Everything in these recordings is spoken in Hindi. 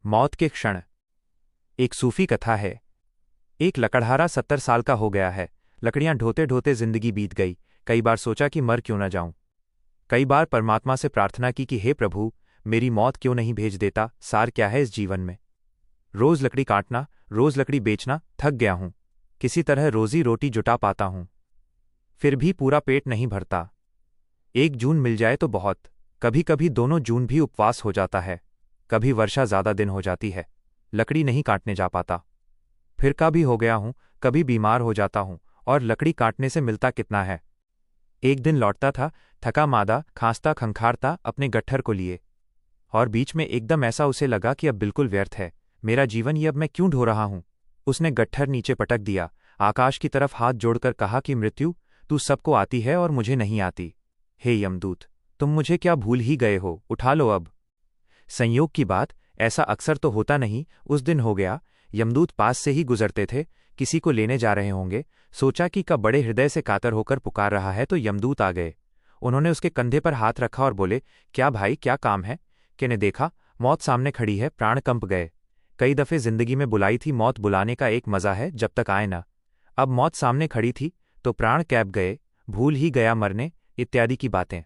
मौत के क्षण। एक सूफी कथा है। एक लकड़हारा 70 साल का हो गया है। लकड़ियां ढोते ढोते जिंदगी बीत गई। कई बार सोचा कि मर क्यों न जाऊं। कई बार परमात्मा से प्रार्थना की कि हे प्रभु, मेरी मौत क्यों नहीं भेज देता। सार क्या है इस जीवन में। रोज लकड़ी काटना, रोज लकड़ी बेचना, थक गया हूं। किसी तरह रोजी रोटी जुटा पाता हूं, फिर भी पूरा पेट नहीं भरता। एक जून मिल जाए तो बहुत। कभी कभी दोनों जून भी उपवास हो जाता है। कभी वर्षा ज्यादा दिन हो जाती है, लकड़ी नहीं काटने जा पाता। फिर का भी हो गया हूं, कभी बीमार हो जाता हूं, और लकड़ी काटने से मिलता कितना है। एक दिन लौटता था, थका मादा, खांसता खंखारता अपने गट्ठर को लिए, और बीच में एकदम ऐसा उसे लगा कि अब बिल्कुल व्यर्थ है मेरा जीवन, ये अब मैं क्यों ढो रहा हूं। उसने गट्ठर नीचे पटक दिया, आकाश की तरफ हाथ जोड़कर कहा कि मृत्यु, तू सबको आती है और मुझे नहीं आती। हे यमदूत, तुम मुझे क्या भूल ही गए हो, उठा लो अब। संयोग की बात, ऐसा अक्सर तो होता नहीं। उस दिन हो गया। यमदूत पास से ही गुजरते थे, किसी को लेने जा रहे होंगे। सोचा कि कब बड़े हृदय से कातर होकर पुकार रहा है तो यमदूत आ गए। उन्होंने उसके कंधे पर हाथ रखा और बोले, क्या भाई, क्या काम है। के ने देखा, मौत सामने खड़ी है। प्राण कंप गए। कई दफे जिंदगी में बुलाई थी मौत, बुलाने का एक मजा है जब तक आए ना। अब मौत सामने खड़ी थी तो प्राण कैब गए, भूल ही गया मरने, इत्यादि की बातें।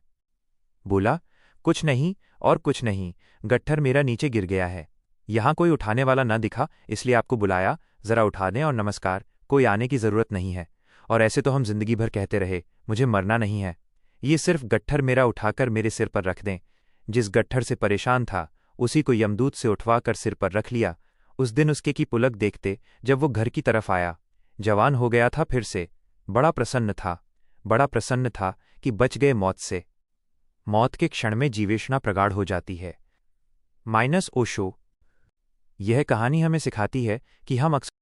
बोला, कुछ नहीं और कुछ नहीं, गट्ठर मेरा नीचे गिर गया है। यहां कोई उठाने वाला न दिखा, इसलिए आपको बुलाया, जरा उठा दें और नमस्कार। कोई आने की जरूरत नहीं है। और ऐसे तो हम जिंदगी भर कहते रहे, मुझे मरना नहीं है। ये सिर्फ गट्ठर मेरा उठाकर मेरे सिर पर रख दें। जिस गट्ठर से परेशान था, उसी को यमदूत से उठवाकर सिर पर रख लिया। उस दिन उसके की पुलक देखते जब वो घर की तरफ आया। जवान हो गया था फिर से। बड़ा प्रसन्न था, बड़ा प्रसन्न था कि बच गए मौत से। मौत के क्षण में जीवेशना प्रगाढ़ हो जाती है। माइनस ओशो। यह कहानी हमें सिखाती है कि हम अक्सर